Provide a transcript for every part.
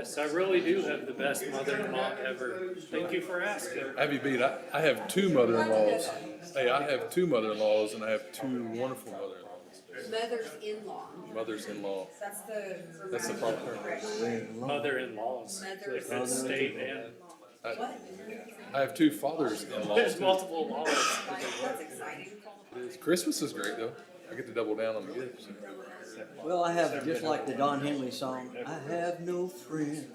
Yes, I really do have the best mother-in-law ever. Thank you for asking. Have you beat? I have two mother-in-laws. Hey, I have two mother-in-laws, and I have two wonderful mother-in-laws. Mothers-in-law. Mothers-in-law. That's the proper term. Mother-in-laws. If it's state and I have two fathers-in-laws. there's multiple laws. That's exciting. Christmas is great though. I get to double down on the gifts. Well, I have, just like the Don Henley song, I have no friend.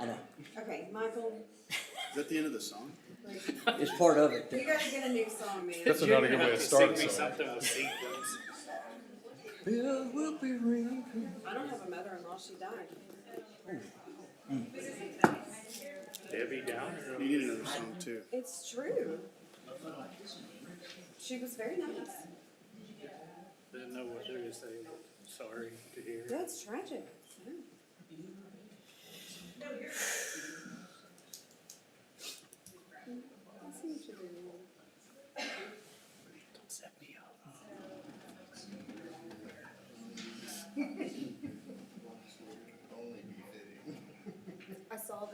I know, Okay, Michael, Is that the end of the song? it's part of it. you gotta get a new song, man. That's not a good way to start Sing me a song. something with sequence. Bells will be ringing. I don't have a mother-in-law, she died. Debbie Downer. You need another song too. It's true. She was very nice. Didn't know what they were saying. Sorry to hear. That's tragic. Yeah. I see what you're doing. Don't set me up. I saw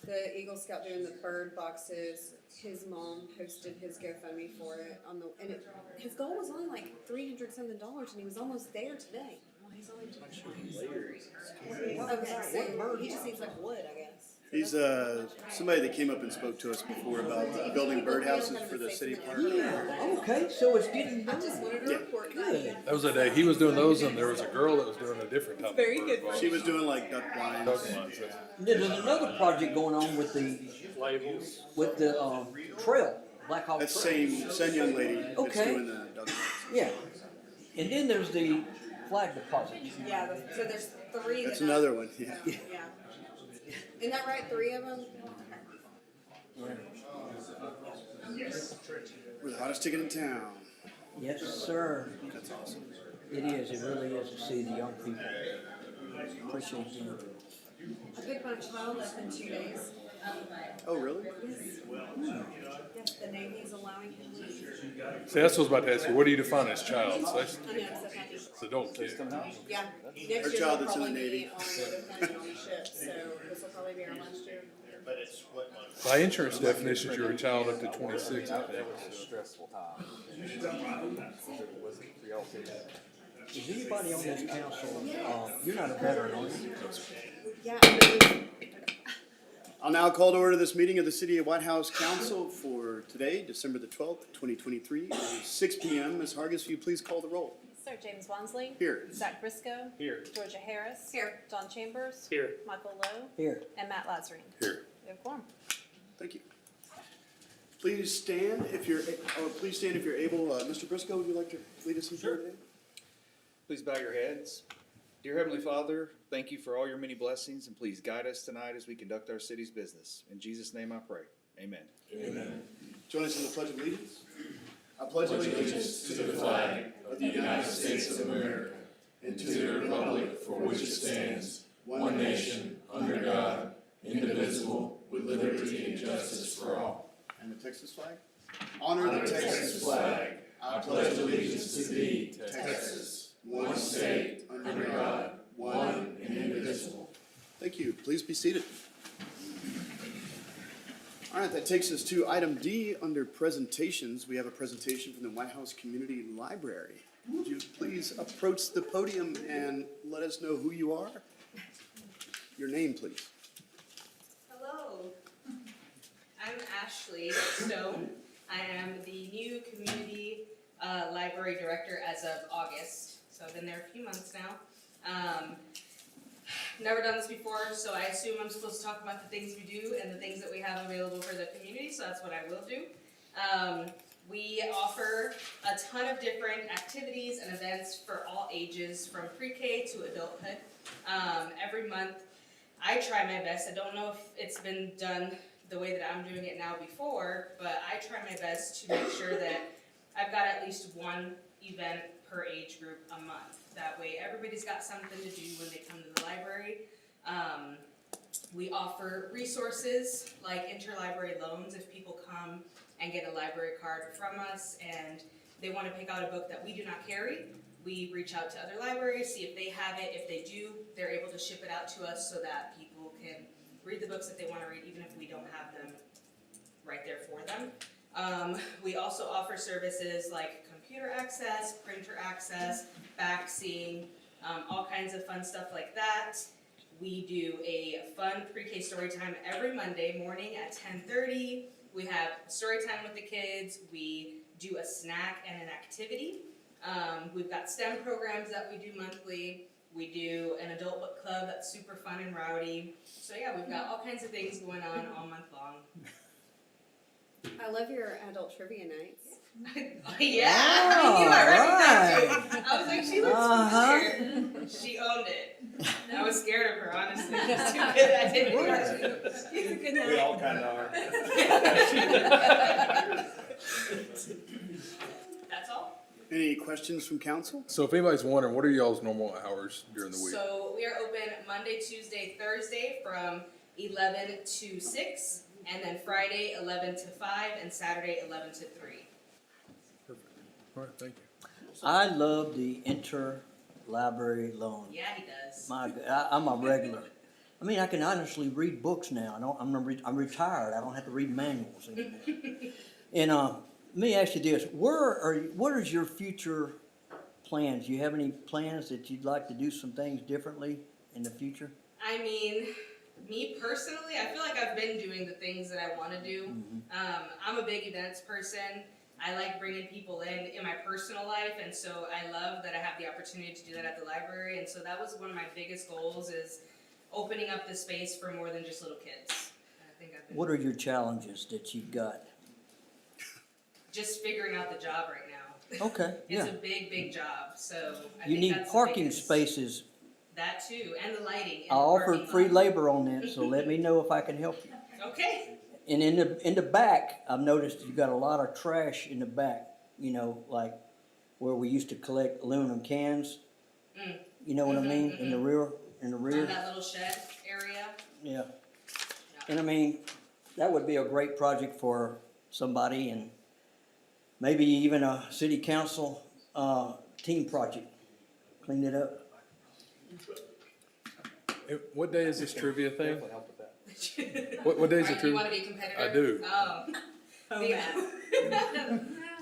the Eagle Scout doing the bird boxes. His mom posted his GoFundMe for it and his goal was only like $300 something, and he was almost there today. Well, he's only okay, so he just needs like wood, I guess. He's somebody that came up and spoke to us before about building birdhouses for the city park. Yeah, okay, so it's getting I done. just wanted to report Good. that. That was a day he was doing those, and there was a girl that was doing a different type Very of good. bird box. She was doing like duck blinds. Duck blinds, yes. There's another project going on with the Labels. trail, Black Hawk That's Trail. same young lady that's Okay. doing the duck blinds. Yeah, and then there's the flag deposit. Yeah, so there's three. That's that another one. Yeah. Yeah. Isn't that right? Three of them? We're the hottest ticket in town. Yes, sir. That's awesome. It is, it really is to see the young people. Appreciate them. I picked my child up in 2 days. Oh, really? Yes, the Navy is allowing him to leave. See, that's what I was about to ask you. What do you define as child? So that's I know, I'm so happy. it's adult kid. Yeah. Our Next year child we'll that's in the probably Navy. be on the deployment on the ship, so this will probably be our last year. By insurance definitions, you're a child up to 26. I think. Stressful time. Is anybody on this council, you're not a veteran, are you? Yeah. I'll now call to order this meeting of the City of Whitehouse Council for today, December the 12th, 2023, 6 p.m. Ms. Hargis, will you please call the roll? Sir, James Wansley. Here. Zach Briscoe. Here. Georgia Harris. Here. Don Chambers. Here. Michael Lowe. Here. And Matt Lazarine. Here. We have quorum. Thank you. Please stand if you're able. Mr. Briscoe, would you like to lead us in prayer today? Please bow your heads. Dear Heavenly Father, thank you for all your many blessings, and please guide us tonight as we conduct our city's business. In Jesus' name I pray. Amen. Amen. Join us in the Pledge of Allegiance. I pledge allegiance to the flag of the United States of America and to the republic for which it stands, one nation, under God, indivisible, with liberty and justice for all. And the Texas flag? Honor the Texas flag. I pledge allegiance to thee, Texas, one state, under God, one and indivisible. Thank you. Please be seated. All right, that takes us to item D under presentations. We have a presentation from the Whitehouse Community Library. Would you please approach the podium and let us know who you are? Your name, please. Hello, I'm Ashley Stone. I am the new community library director as of August, so I've been there a few months now. Never done this before, so I assume I'm supposed to talk about the things we do and the things that we have available for the community, so that's what I will do. We offer a ton of different activities and events for all ages, from pre-K to adulthood. Every month, I try my best. I don't know if it's been done the way that I'm doing it now before, but I try my best to make sure that I've got at least one event per age group a month. That way everybody's got something to do when they come to the library. We offer resources like interlibrary loans if people come and get a library card from us and they want to pick out a book that we do not carry, we reach out to other libraries, see if they have it. If they do, they're able to ship it out to us so that people can read the books that they want to read, even if we don't have them right there for them. We also offer services like computer access, printer access, faxing, all kinds of fun stuff like that. We do a fun pre-K story time every Monday morning at 10:30. We have story time with the kids. We do a snack and an activity. We've got STEM programs that we do monthly. We do an adult book club that's super fun and rowdy. So yeah, we've got all kinds of things going on all month long. I love your adult trivia nights. Yeah, I knew I recognized you. I was like, she looks Uh-huh. familiar. She owned it. I was scared of her, honestly. She's too good at it. He's a good night. We all kind of are. That's all. Any questions from council? So if anybody's wondering, what are y'all's normal hours during the week? So we are open Monday, Tuesday, Thursday from 11 to 6, and then Friday 11 to 5, and Saturday 11 to 3. Perfect. All right, thank you. I love the interlibrary loan. Yeah, he does. I'm a regular. I mean, I can honestly read books now. I'm retired. I don't have to read manuals anymore. And let me ask you this: what is your future plans? Do you have any plans that you'd like to do some things differently in the future? I mean, me personally, I feel like I've been doing the things that I want to do. I'm a big events person. I like bringing people in my personal life, and so I love that I have the opportunity to do that at the library. And so that was one of my biggest goals, is opening up the space for more than just little kids. And I think I've been What are your challenges that you've got? just figuring out the job right now. Okay, It's yeah. a big, big job. So I You think need that's the parking biggest. spaces. That too, and the lighting. And I the offered parking free lot. labor on that, so let me know if I can help you. Okay. And in the back, I've noticed you got a lot of trash in the back. You know, like where we used to collect aluminum cans. Mm. You know what I mean? In the rear. On that little shed area. Yeah. And I mean, that would be a great project for somebody, and maybe even a city council team project. Clean it up. What day is this trivia thing? Definitely help with that. What day is Are it? you want to be competitive? I do. Oh.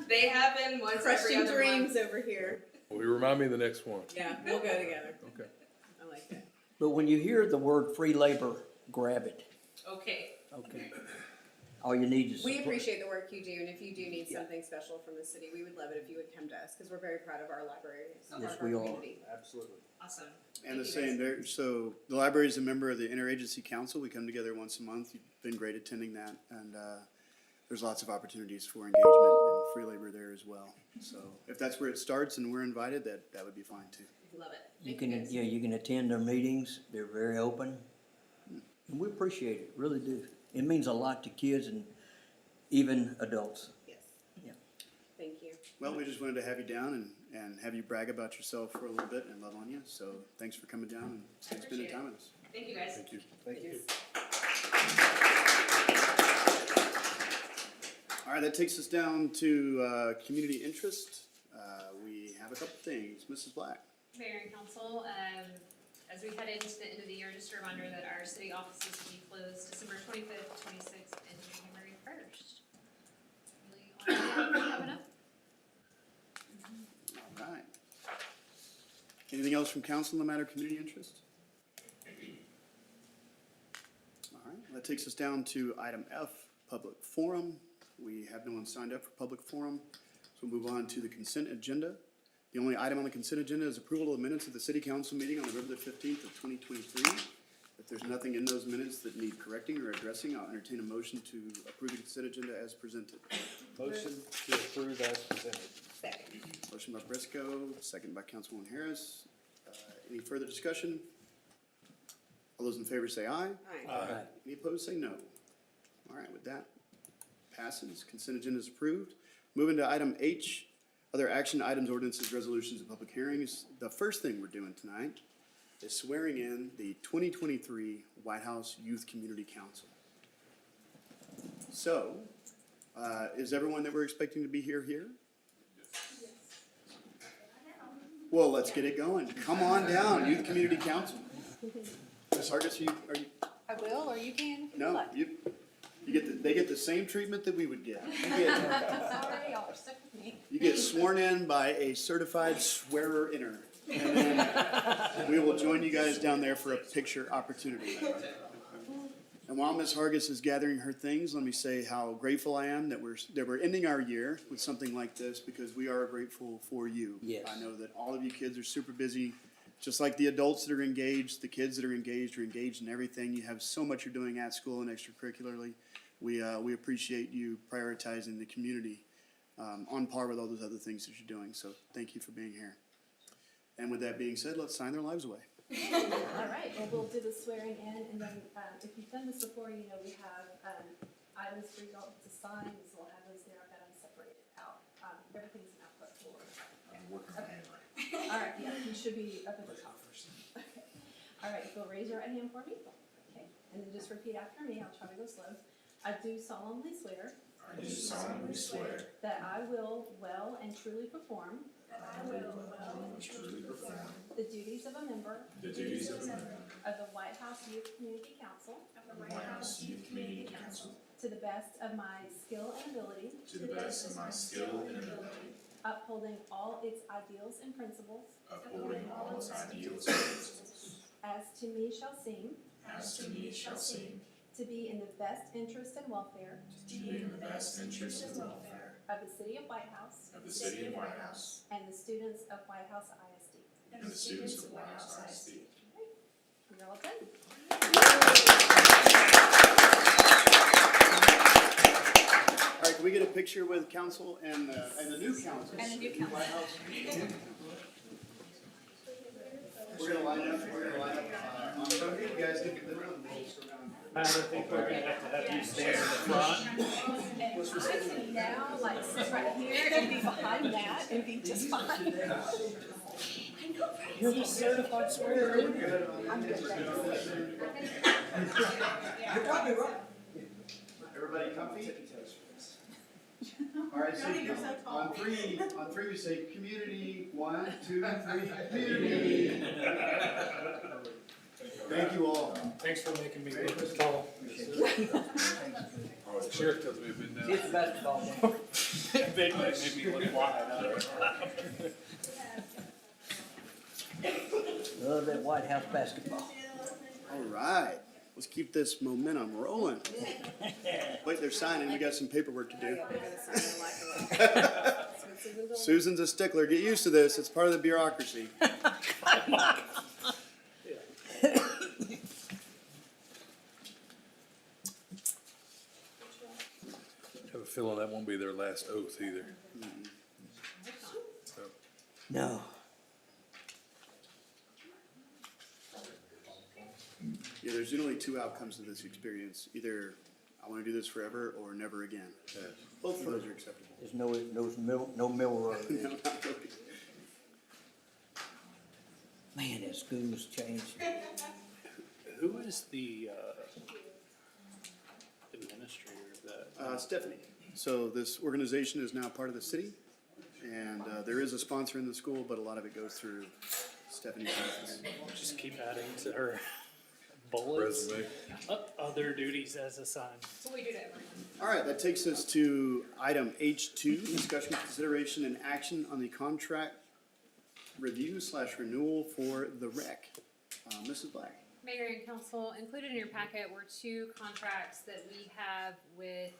They happen once every Crushing other dreams month. over here. Will you remind me of the next one? Yeah, we'll go together. Okay. I like that. But when you hear the word free labor, grab it. Okay. Okay. All you need is. We appreciate the work you do, and if you do need something special from the city, we would love it if you would come to us, because we're very proud of our library. It's part Yes, of our we are. community. Absolutely. Awesome. And the Thank you, same guys. there, so the library is a member of the Interagency Council. We come together once a month. You've been great attending that, and there's lots of opportunities for engagement and free labor there as well. So if that's where it starts and we're invited, that would be fine too. Love it. You Thank can, guys. yeah, you can attend their meetings. They're very open. And we appreciate it, really do. It means a lot to kids and even adults. Yes. Yeah. Thank you. Well, we just wanted to have you down and have you brag about yourself for a little bit and love on you. So thanks for coming down and spending appreciate time with us. Thank you, guys. Thank you. Thank you. All right, that takes us down to community interest. We have a couple things. Mrs. Black. Mayor and council, as we head into the end of the year, just a reminder that our city offices will be closed December 25th, 26th, and January 1st. Really all we have coming up. All right. Anything else from council in the matter of community interest? All right, that takes us down to item F, public forum. We have no one signed up for public forum, so we'll move on to the consent agenda. The only item on the consent agenda is approval of the minutes of the city council meeting on November the 15th of 2023. If there's nothing in those minutes that need correcting or addressing, I'll entertain a motion to approve the consent agenda as presented. Motion to approve as presented. Second. Motion by Briscoe, second by Councilwoman Harris. Any further discussion? All those in favor say aye. Aye. Any opposed, say no. All right, with that, passes. Consent agenda is approved. Moving to item H, other action items, ordinances, resolutions, and public hearings. The first thing we're doing tonight is swearing in the 2023 Whitehouse Youth Community Council. So, is everyone that we're expecting to be here here? Well, let's get it going. Come on down, Youth Community Council. Ms. Hargis, are you, I will, or you can. no, they get the same treatment that we would get. Sorry, y'all are stuck with me. You get sworn in by a certified swearer-inner. And then we will join you guys down there for a picture opportunity. And while Ms. Hargis is gathering her things, let me say how grateful I am that we're ending our year with something like this, because we are grateful for you. Yes. I know that all of you kids are super busy, just like the adults that are engaged, the kids that are engaged in everything. You have so much you're doing at school and extracurricularly. We appreciate you prioritizing the community on par with all those other things that you're doing. So thank you for being here. And with that being said, let's sign their lives away. All right, well, we'll do the swearing in, and then, if you've done this before, you know, we have, items for you all to sign, so we'll have those there, I've got them separated out. Everything's an output for. Okay. All right, yeah, you should be up at the top. Okay. All right, so raise your right hand for me. Okay, and then just repeat after me, I'll try to go slow. I do solemnly swear. I do solemnly swear That I will well and truly perform. that I will well and truly perform The duties of a member. the duties of a member Of the Whitehouse Youth Community Council. of the Whitehouse Youth Community Council To the best of my skill and ability. to the best of my skill and ability, Upholding all its ideals and principles. upholding all its ideals and principles, As to me shall seem. as to me shall seem To be in the best interest and welfare. to be in the best interest and welfare Of the city of Whitehouse. of the city of Whitehouse And the students of Whitehouse ISD. and the students of Whitehouse ISD. You're all done. All right, can we get a picture with council and the new council? And the new council. We're gonna line up on the road. You guys can get the room. I think we're gonna have to have you stand in the front. I can now like sit right here and be behind that and be just fine. You're the certified swearer. I'm good, thanks. Everybody comfy? All right, so on three we say community, 1, 2, 3, community. Thank you all. Thanks for making me look this tall. Sure, because we've been down. It's a basketball game. They made me look wide. Love that White House basketball. All right, let's keep this momentum rolling. Wait, they're signing. We got some paperwork to do. Susan's a stickler. Get used to this. It's part of the bureaucracy. I have a feeling that won't be their last oath either. So, No. Yeah, there's generally two outcomes to this experience. Either I want to do this forever or never again. yeah. Both of those are acceptable. There's no middle road. No, not really. Man, that school's changed. Who is the administrator of that? Stephanie. So this organization is now part of the city, and there is a sponsor in the school, but a lot of it goes through Stephanie's office. Just keep adding to her bullets. Resume. Other duties as assigned. That's what we do to everyone. All right, that takes us to item H2, discussion, consideration, and action on the contract review/renewal for the rec. Mrs. Black. Mayor and council, included in your packet were two contracts that we have with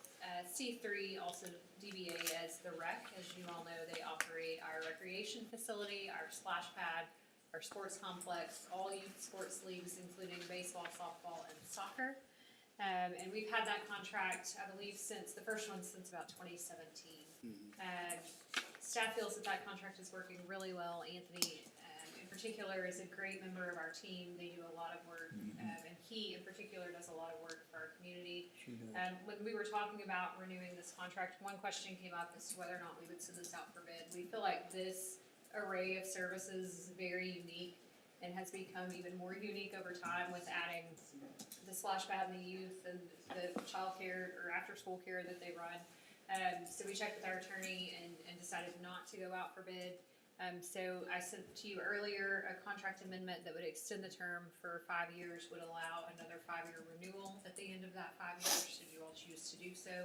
C3, also DBA as the rec. As you all know, they operate our recreation facility, our splash pad, our sports complex, all youth sports leagues, including baseball, softball, and soccer. And we've had that contract, I believe, since the first one since about 2017. Staff feels that that contract is working really well. Anthony, in particular, is a great member of our team. They do a lot of work, and he, in particular, does a lot of work for our community. When we were talking about renewing this contract, one question came up as to whether or not we would send this out for bid. We feel like this array of services is very unique and has become even more unique over time with adding the splash pad and the youth and the child care or after school care that they run. So we checked with our attorney and decided not to go out for bid. So I sent to you earlier a contract amendment that would extend the term for 5 years, would allow another 5-year renewal at the end of that 5 years, should you all choose to do so.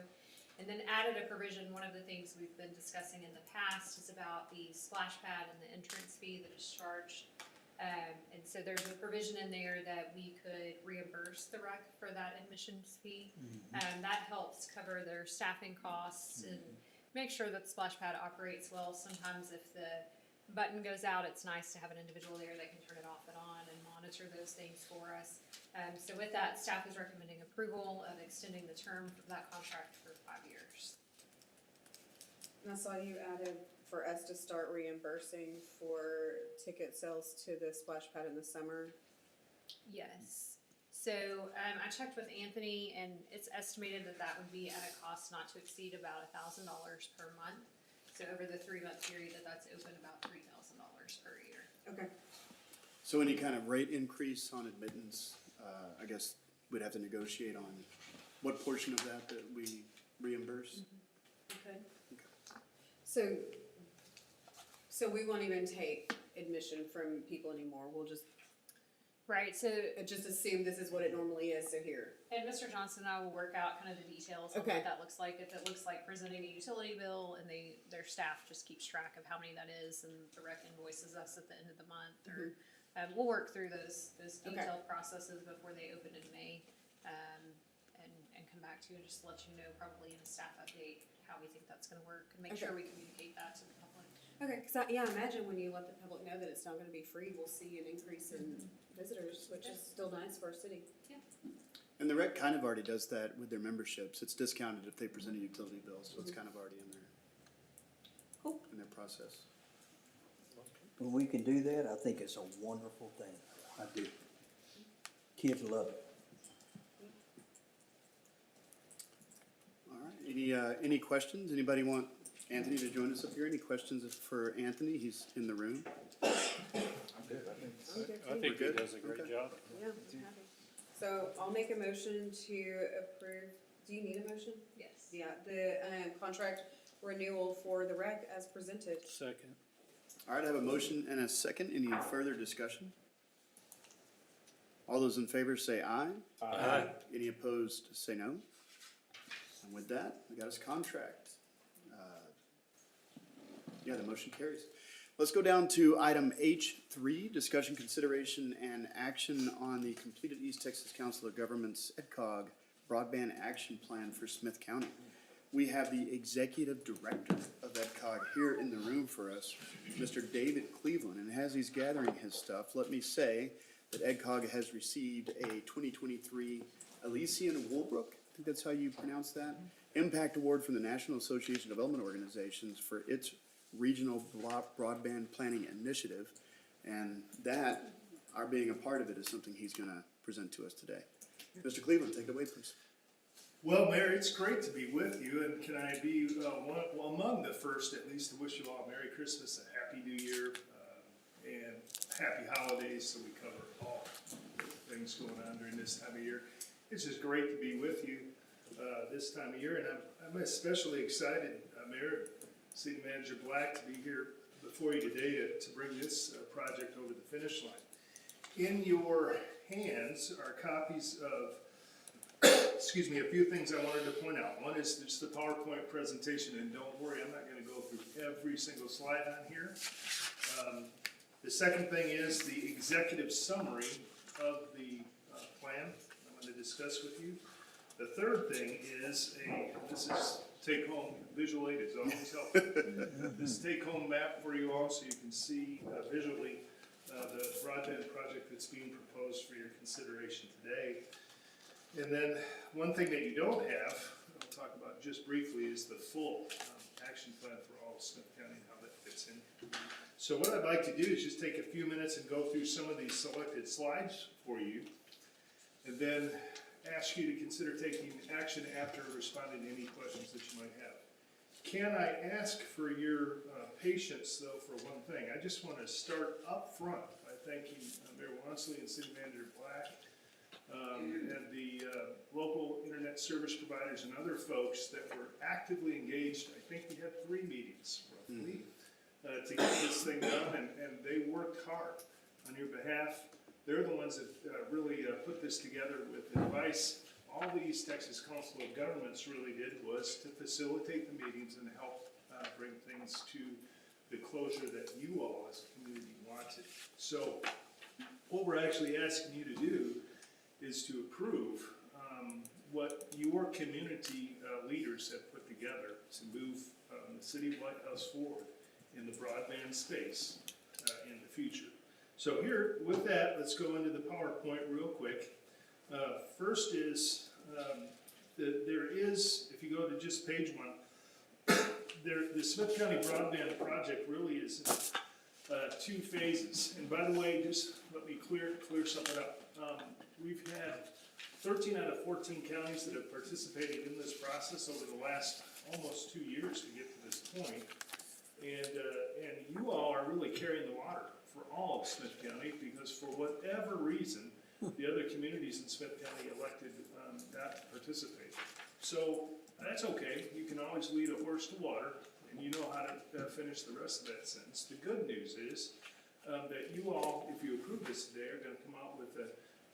And then added a provision, one of the things we've been discussing in the past is about the splash pad and the entrance fee that is charged. And so there's a provision in there that we could reimburse the rec for that admissions fee. That helps cover their staffing costs and make sure that the splash pad operates well. Sometimes if the button goes out, it's nice to have an individual there that can turn it off and on and monitor those things for us. So with that, staff is recommending approval of extending the term for that contract for 5 years. And I saw you added for us to start reimbursing for ticket sales to the splash pad in the summer. Yes. So I checked with Anthony, and it's estimated that that would be at a cost not to exceed about $1,000 per month. So over the 3-month period that's open, about $3,000 per year. Okay. So any kind of rate increase on admittance, I guess we'd have to negotiate on what portion of that we reimburse? Okay. So we won't even take admission from people anymore. We'll just assume this is what it normally is, so here. And Mr. Johnson and I will work out kind of the details of Okay. what that looks like. If it looks like presenting a utility bill and their staff just keeps track of how many that is and the rec invoices us at the end of the month, or we'll work through those detailed processes before they open in May, and come back to you and just let you know probably in a staff update how we think that's gonna work and make sure we communicate that to the public. Okay, because I imagine when you let the public know that it's not going to be free, we'll see an increase in visitors, which is still nice for our city. And the rec kind of already does that with their memberships. It's discounted if they present a utility bill, so it's kind of already in there. Cool. In their process. When we can do that, I think it's a wonderful thing. I do. Kids love it. All right, any questions? Anybody want Anthony to join us up here? Any questions for Anthony? He's in the room. I think he good? does a great Okay. job. Yeah, I'm happy. So I'll make a motion to approve, do you need a motion? Yes. Yeah, the contract renewal for the rec as presented. Second. All right, I have a motion and a second. Any further discussion? All those in favor say aye. Aye. Any opposed, say no. And with that, we got his contract. Yeah, the motion carries. Let's go down to item H3, discussion, consideration, and action on the completed East Texas Council of Governments, ETCOG, Broadband Action Plan for Smith County. We have the Executive Director of ETCOG here in the room for us, Mr. David Cleveland, and as he's gathering his stuff, let me say that ETCOG has received a 2023 Elysian Woolbrook, I think that's how you pronounce that, Impact Award from the National Association of Development Organizations for its Regional Broadband Planning Initiative, and that, our being a part of it, is something he's gonna present to us today. Mr. Cleveland, take it away, please. Well, Mayor, it's great to be with you, and can I be among the first, at least, to wish you all a Merry Christmas, a Happy New Year, and Happy Holidays, so we cover all the things going on during this time of year. It's just great to be with you this time of year, and I'm especially excited, Mayor, City Manager Black, to be here before you today to bring this project over the finish line. In your hands are copies of, excuse me, a few things I wanted to point out. One is just the PowerPoint presentation, and don't worry, I'm not gonna go through every single slide on here. The second thing is the executive summary of the plan I'm gonna discuss with you. The third thing is this is take-home, visual aid is always helpful. This take-home map for you all so you can see visually the broadband project that's being proposed for your consideration today. And then one thing that you don't have, I'll talk about just briefly, is the full action plan for all of Smith County and how that fits in. So what I'd like to do is just take a few minutes and go through some of these selected slides for you, and then ask you to consider taking action after responding to any questions that you might have. Can I ask for your patience, though, for one thing? I just want to start up front by thanking Mayor Wansley and City Manager Black, and the local internet service providers and other folks that were actively engaged. I think we had 3 meetings, roughly, to get this thing done, and they worked hard on your behalf. They're the ones that really put this together with advice. All the East Texas Council of Governments really did was to facilitate the meetings and help bring things to the closure that you all as a community wanted. So what we're actually asking you to do is to approve what your community leaders have put together to move the city of Whitehouse forward in the broadband space in the future. So here, with that, let's go into the PowerPoint real quick. First is, there is, if you go to just page 1, the Smith County Broadband Project really is in 2 phases. And by the way, just let me clear something up. We've had 13 out of 14 counties that have participated in this process over the last almost 2 years to get to this point. And you all are really carrying the water for all of Smith County, because for whatever reason, the other communities in Smith County elected not to participate. So that's okay. You can always lead a horse to water, and you know how to finish the rest of that sentence. The good news is that you all, if you approve this today, are going to come out with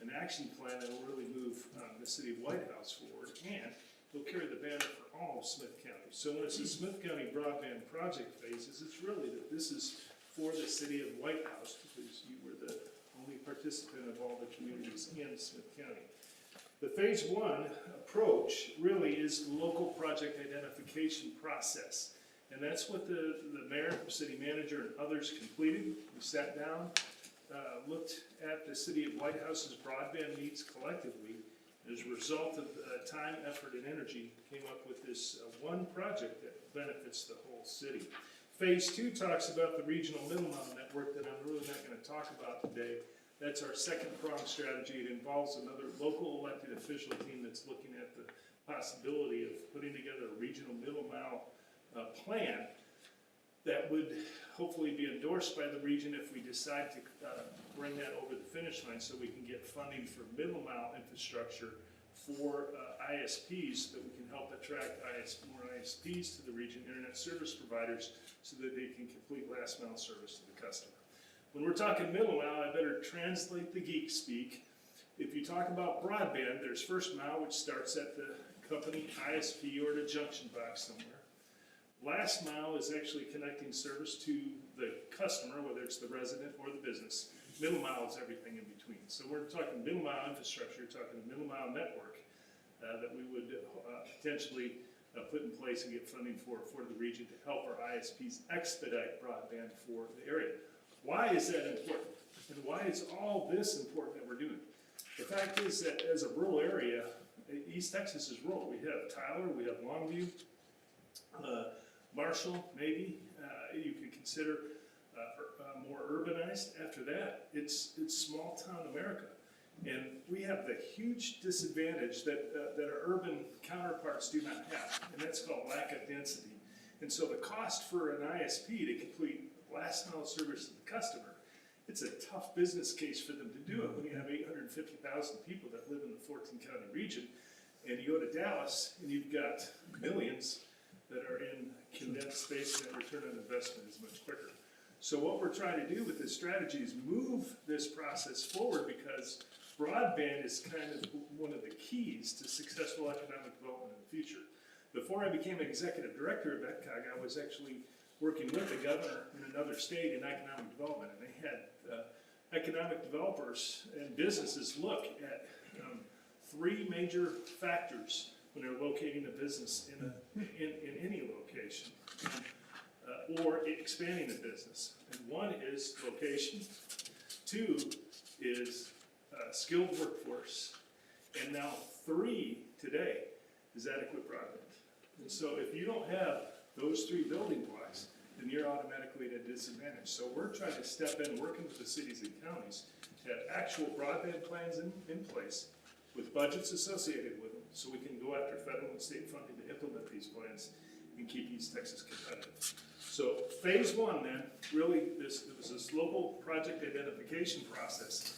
an action plan that will really move the city of Whitehouse forward, and will carry the banner for all of Smith County. So when it says Smith County Broadband Project phases, it's really that this is for the city of Whitehouse, because you were the only participant of all the communities in Smith County. The phase 1 approach really is the local project identification process. And that's what the mayor, city manager, and others completed. We sat down, looked at the city of Whitehouse's broadband needs collectively. As a result of time, effort, and energy, came up with this one project that benefits the whole city. Phase 2 talks about the regional middle mile network that I'm really not going to talk about today. That's our second prong strategy. It involves another local elected official team that's looking at the possibility of putting together a regional middle mile plan that would hopefully be endorsed by the region if we decide to bring that over the finish line, so we can get funding for middle mile infrastructure for ISPs, that we can help attract more ISPs to the region, internet service providers, so that they can complete last mile service to the customer. When we're talking middle mile, I better translate the geek speak. If you talk about broadband, there's first mile, which starts at the company ISP or at a junction box somewhere. Last mile is actually connecting service to the customer, whether it's the resident or the business. Middle mile is everything in between. So we're talking middle mile infrastructure, we're talking a middle mile network that we would potentially put in place and get funding for the region to help our ISPs expedite broadband for the area. Why is that important? And why is all this important that we're doing? The fact is that as a rural area, East Texas is rural. We have Tyler, we have Longview, Marshall, maybe you could consider more urbanized. After that, it's small town America. And we have the huge disadvantage that our urban counterparts do not have, and that's called lack of density. And so the cost for an ISP to complete last mile service to the customer, it's a tough business case for them to do it when you have 850,000 people that live in the 14 county region, and you go to Dallas and you've got millions that are in condensed space, and that return on investment is much quicker. So what we're trying to do with this strategy is move this process forward, because broadband is kind of one of the keys to successful economic development in the future. Before I became executive director of ETCOG, I was actually working with the governor in another state in economic development, and they had economic developers and businesses look at 3 major factors when they're locating a business in any location, or expanding a business. And 1 is location, 2 is skilled workforce, and now 3 today is adequate broadband. And so if you don't have those 3 building blocks, then you're automatically at a disadvantage. So we're trying to step in, working with the cities and counties, to have actual broadband plans in place with budgets associated with them, so we can go after federal and state funding to implement these plans and keep East Texas competitive. So phase 1 then, really, it was this local project identification process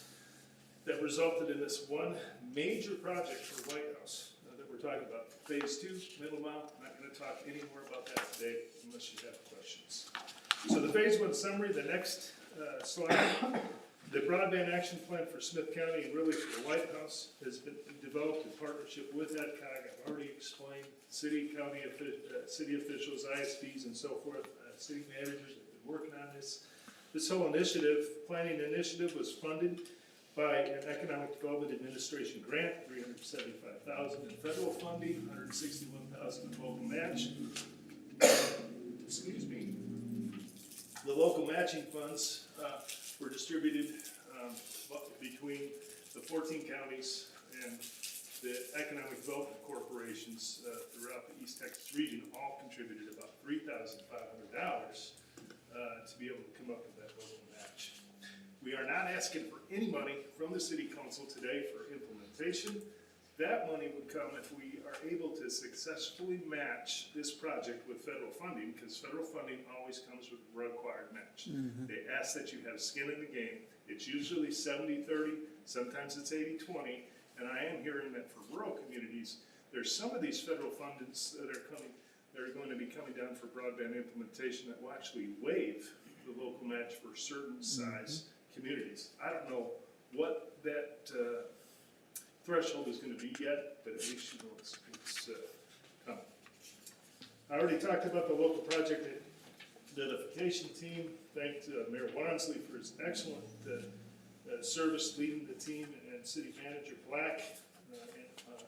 that resulted in this one major project for Whitehouse that we're talking about. Phase 2, middle mile. I'm not going to talk any more about that today unless you have questions. So the phase one summary, the next slide, the Broadband Action Plan for Smith County and really for the Whitehouse has been developed in partnership with ETCOG. I've already explained city, county, city officials, ISPs and so forth, city managers have been working on this. This whole initiative, planning initiative was funded by an Economic Development Administration grant, $375,000 in federal funding, $161,000 in local match. Excuse me. The local matching funds were distributed between the 14 counties and the economic development corporations throughout the East Texas region all contributed about $3,500 to be able to come up with that local match. We are not asking for any money from the city council today for implementation. That money would come if we are able to successfully match this project with federal funding, because federal funding always comes with a required match. They ask that you have skin in the game. It's usually 70-30, sometimes it's 80-20, and I am hearing that for rural communities, there's some of these federal fundings that are going to be coming down for broadband implementation that will actually waive the local match for certain size communities. I don't know what that threshold is going to be yet, but at least you know it's coming. I already talked about the local project identification team. Thanked Mayor Wansley for his excellent service leading the team, and City Manager Black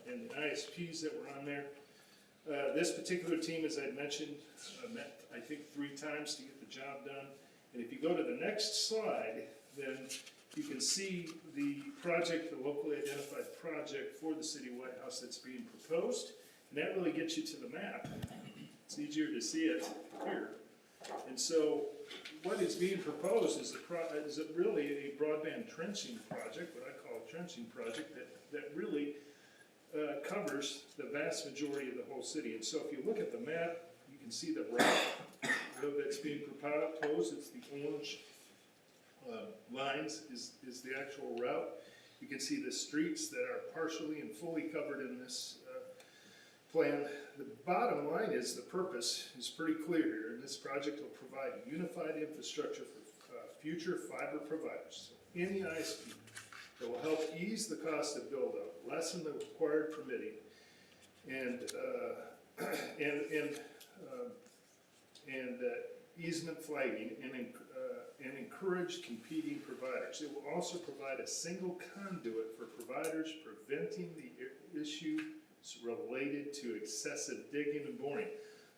and the ISPs that were on there. This particular team, as I mentioned, met I think 3 times to get the job done. And if you go to the next slide, then you can see the project, the locally identified project for the city Whitehouse that's being proposed. And that really gets you to the map. It's easier to see it here. And so what is being proposed is really a broadband trenching project, what I call a trenching project, that really covers the vast majority of the whole city. And so if you look at the map, you can see the route that's being proposed. It's the orange lines is the actual route. You can see the streets that are partially and fully covered in this plan. The bottom line is the purpose is pretty clear here, and this project will provide unified infrastructure for future fiber providers. So any ISP that will help ease the cost of build-out, lessen the required permitting, and easement flagging, and encourage competing providers. It will also provide a single conduit for providers, preventing the issues related to excessive digging and boring.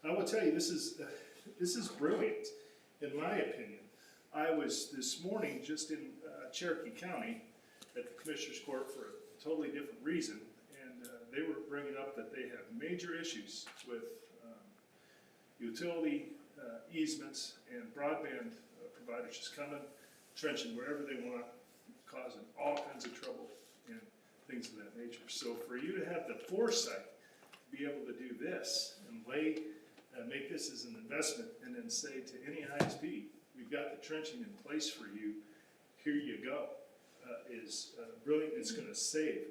I will tell you, this is brilliant, in my opinion. I was this morning just in Cherokee County at the Commissioner's Court for a totally different reason, and they were bringing up that they have major issues with utility easements and broadband providers just coming, trenching wherever they want, causing all kinds of trouble and things of that nature. So for you to have the foresight to be able to do this and make this as an investment, and then say to any ISP, we've got the trenching in place for you, here you go, is brilliant. It's going to save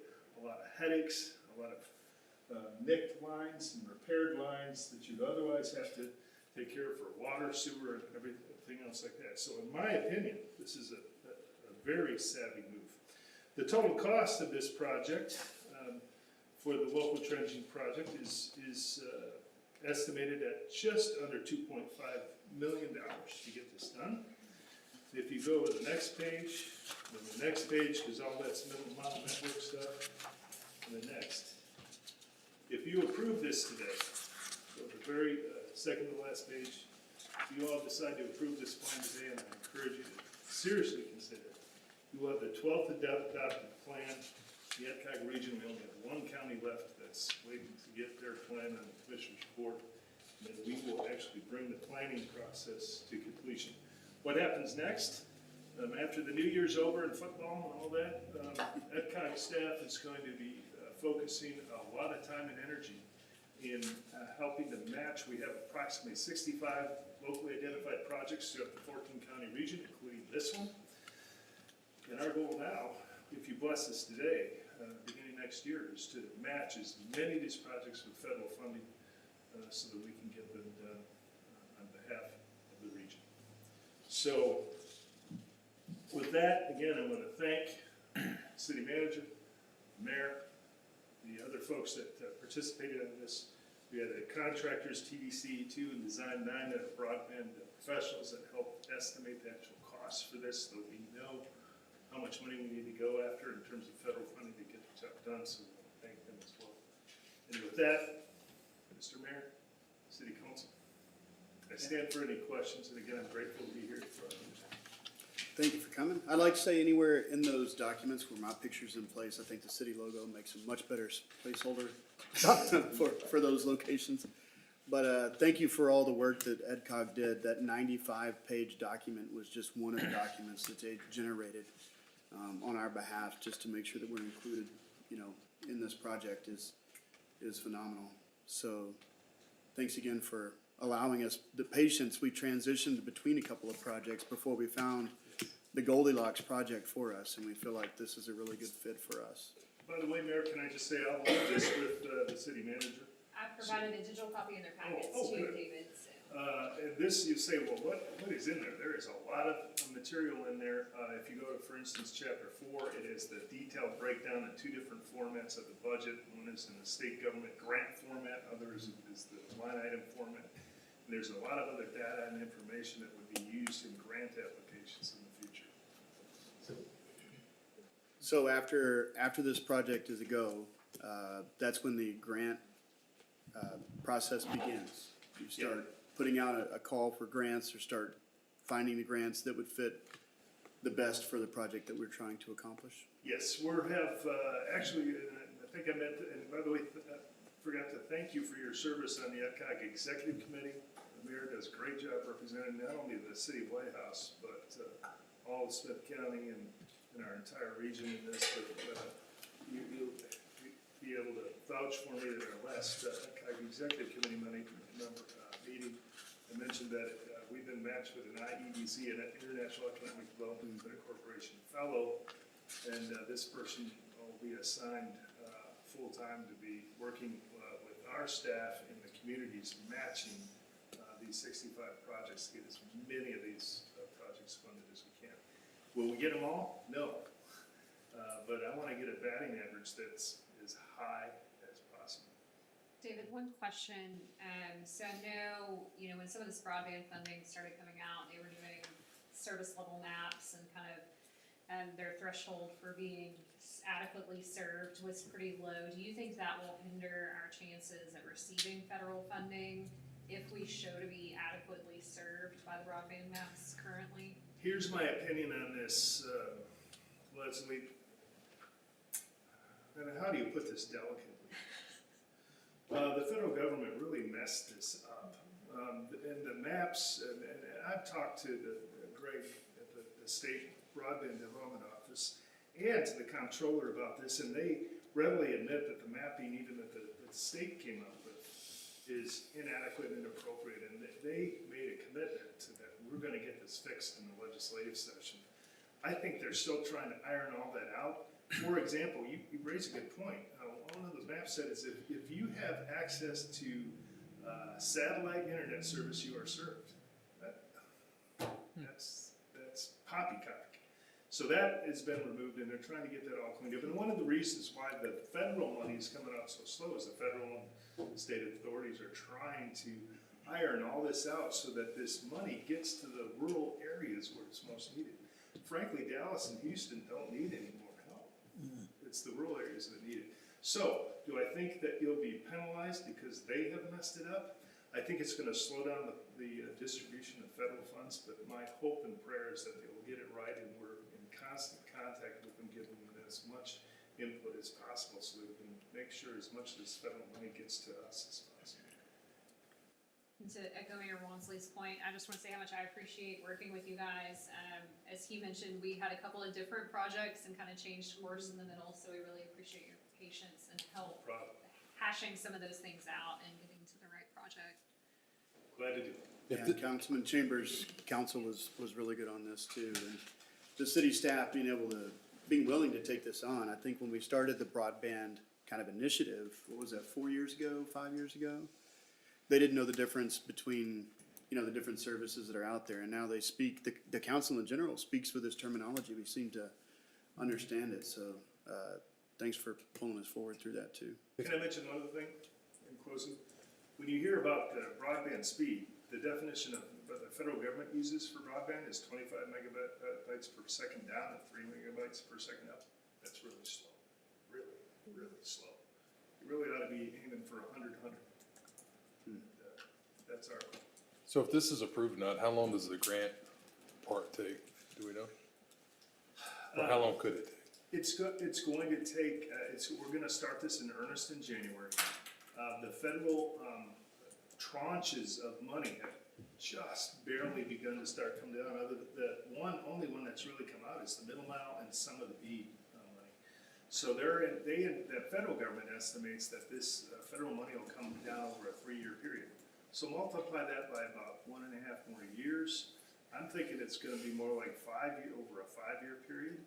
a lot of headaches, a lot of nicked lines and repaired lines that you'd otherwise have to take care of for water, sewer, and everything else like that. So in my opinion, this is a very savvy move. The total cost of this project for the local trenching project is estimated at just under $2.5 million to get this done. If you go to the next page, then the next page, because all that's middle mile network stuff, and the next. If you approve this today, so the very second to last page, if you all decide to approve this plan today, and I encourage you to seriously consider it, you will have the 12th adopted plan. The ETCOG region, we only have 1 county left that's waiting to get their plan on the Commissioner's Court, and then we will actually bring the planning process to completion. What happens next? After the New Year's over and football and all that, ETCOG staff is going to be focusing a lot of time and energy in helping to match. We have approximately 65 locally identified projects throughout the 14-county region, including this one. And our goal now, if you bless us today, beginning next year, is to match as many of these projects with federal funding so that we can get them done on behalf of the region. So with that, again, I want to thank city manager, mayor, the other folks that participated in this. We had the contractors, TDC2 and Design 9, that are broadband professionals that helped estimate the actual costs for this, so we know how much money we need to go after in terms of federal funding to get the job done, so we want to thank them as well. And with that, Mr. Mayor, City Council, I stand for any questions, and again, I'm grateful to be here for our Thank you for coming. I'd like to say anywhere in those documents where my picture's in place, I think the city logo makes a much better placeholder for those locations. But thank you for all the work that ETCOG did. That 95-page document was just one of the documents that they generated on our behalf, just to make sure that we're included, in this project is phenomenal. So thanks again for allowing us the patience. We transitioned between a couple of projects before we found the Goldilocks project for us, and we feel like this is a really good fit for us. By the way, Mayor, can I just say I'll leave this with the city manager. I provided a digital copy in their packets Oh, too, good. David, so. And this, you say, well, what is in there? There is a lot of material in there. If you go to, for instance, chapter 4, it is the detailed breakdown in 2 different formats of the budget. One is in the state government grant format, others is the line item format. And there's a lot of other data and information that would be used in grant applications in the future. So after this project is a go, that's when the grant process begins. You start putting out a call for grants, or start finding the grants that would fit the best for the project that we're trying to accomplish. Yes, we have, actually, I think I meant, and by the way, forgot to thank you for your service on the ETCOG Executive Committee. The mayor does a great job representing not only the city of Whitehouse, but all of Smith County and our entire region in this. But you'll be able to vouch for me that our last ETCOG Executive Committee meeting, I mentioned that we've been matched with an IEDC, an International Economic Development Corporation fellow, and this person will be assigned full-time to be working with our staff in the communities, matching these 65 projects to get as many of these projects funded as we can. Will we get them all? No. But I want to get a batting average that's as high as possible. David, one question. So I know, when some of this broadband funding started coming out, they were doing service level maps and kind of their threshold for being adequately served was pretty low. Do you think that will hinder our chances at receiving federal funding if we show to be adequately served by the broadband maps currently? Here's my opinion on this, Leslie. And how do you put this delicately? The federal government really messed this up. And the maps, and I've talked to Greg at the State Broadband Development Office and to the comptroller about this, and they readily admit that the mapping, even that the state came up with, is inadequate and inappropriate. And they made a commitment to that we're going to get this fixed in the legislative session. I think they're still trying to iron all that out. For example, you raise a good point. One of those maps said is if you have access to satellite internet service, you are served. That's poppycock. So that has been removed, and they're trying to get that all cleaned up. And one of the reasons why the federal money is coming out so slow is the federal and state authorities are trying to iron all this out so that this money gets to the rural areas where it's most needed. Frankly, Dallas and Houston don't need any more help. It's the rural areas that need it. So, do I think that you'll be penalized because they have messed it up? I think it's going to slow down the distribution of federal funds, but my hope and prayer is that they will get it right, and we're in constant contact with them, giving them as much input as possible so that we can make sure as much of this federal money gets to us as possible. And to echo Mayor Walmsley's point, I just want to say how much I appreciate working with you guys. As he mentioned, we had a couple of different projects and kind of changed course in the middle, so we really appreciate your patience and help hashing some of those things out and getting to the right project. Glad to do it. Yeah, Councilman Chambers' council was really good on this too. And the city staff being willing to take this on. I think when we started the broadband kind of initiative, what was that, 4 years ago, 5 years ago? They didn't know the difference between, you know, the different services that are out there, and now they speak, the council in general speaks with this terminology. We seem to understand it, so, thanks for pulling us forward through that too. Can I mention one other thing in closing? When you hear about broadband speed, the definition of what the federal government uses for broadband is 25 megabytes per second down and 3 megabytes per second up. That's really slow, really, really slow. You really ought to be aiming for 100. That's our. So if this is approved or not, how long does the grant part take? Do we know? Or how long could it take? It's going to take, we're gonna start this in earnest in January. The federal, tranches of money have just barely begun to start coming down. Only one that's really come out is the middle mile and some of the BEAD money. So the federal government estimates that this federal money will come down over a 3-year period. So multiply that by about 1.5 more years. I'm thinking it's gonna be more like over a 5-year period.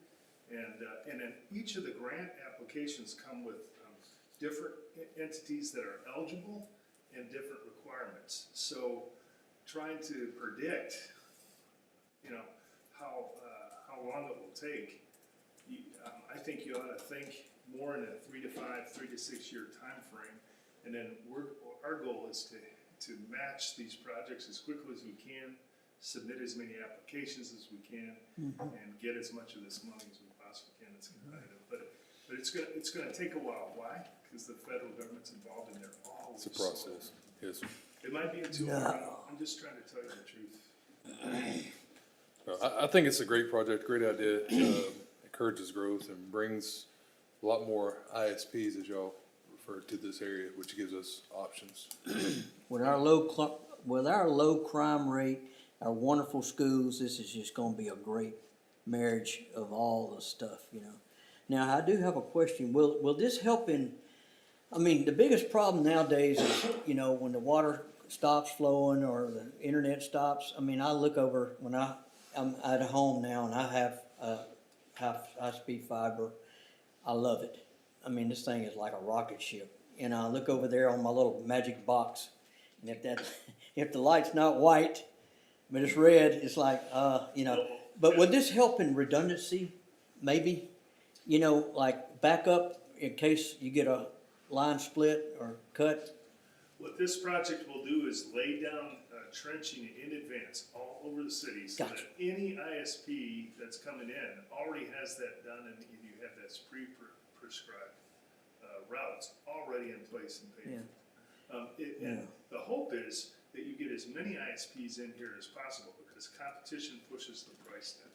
And then each of the grant applications come with different entities that are eligible and different requirements. So trying to predict, you know, how long it will take, I think you ought to think more in a 3 to 6 year time frame. And then our goal is to match these projects as quickly as we can, submit as many applications as we can, and get as much of this money as we possibly can that's competitive. But it's gonna take a while. Why? Because the federal government's involved in there always. It's a process, yes. It might be a 2 hour. I'm just trying to tell you the truth. I think it's a great project, great idea, encourages growth and brings a lot more ISPs, as y'all refer to this area, which gives us options. With our low crime rate, our wonderful schools, this is just gonna be a great marriage of all the stuff, you know. Now, I do have a question. Will this help in, I mean, the biggest problem nowadays is, you know, when the water stops flowing or the internet stops. I mean, I look over when I'm at home now and I have high-speed fiber. I love it. I mean, this thing is like a rocket ship. And I look over there on my little magic box, and if the light's not white, but it's red, it's like, you know. But would this help in redundancy, maybe? You know, like backup in case you get a line split or cut? What this project will do is lay down trenching in advance all over the city, so Gotcha. that any ISP that's coming in already has that done, and you have that prescribed routes already in place and paid for. And the hope is that you get as many ISPs in here as possible, because competition pushes the price down.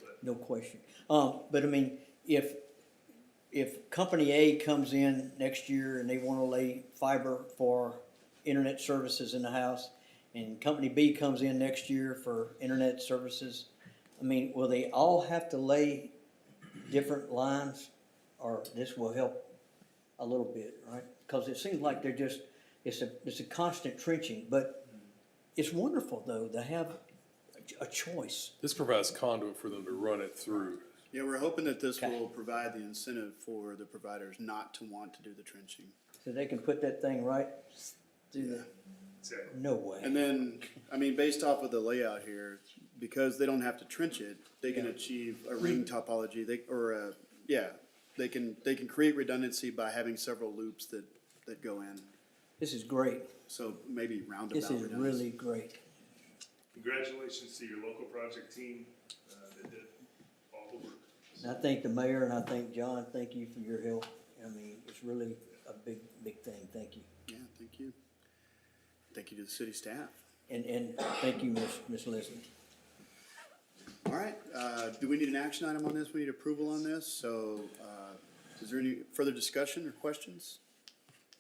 But No question. But I mean, if Company A comes in next year and they wanna lay fiber for internet services in the house, and Company B comes in next year for internet services, I mean, will they all have to lay different lines, or this will help a little bit, right? Cause it seems like they're just, it's a constant trenching, but it's wonderful though to have a choice. This provides conduit for them to run it through. Yeah, we're hoping that this Okay. will provide the incentive for the providers not to want to do the trenching. So they can put that thing right through the, exactly. no way. And then, I mean, based off of the layout here, because they don't have to trench it, they can achieve a ring topology. They can create redundancy by having several loops that go in. This is great. So maybe roundabout This is redundancy. really great. Congratulations to your local project team that did all the work. And I thank the mayor and I thank John. Thank you for your help. I mean, it's really a big, big thing. Thank you. Yeah, thank you. Thank you to the city staff. And thank you, Miss Leslie. All right, do we need an action item on this? We need approval on this, so, is there any further discussion or questions?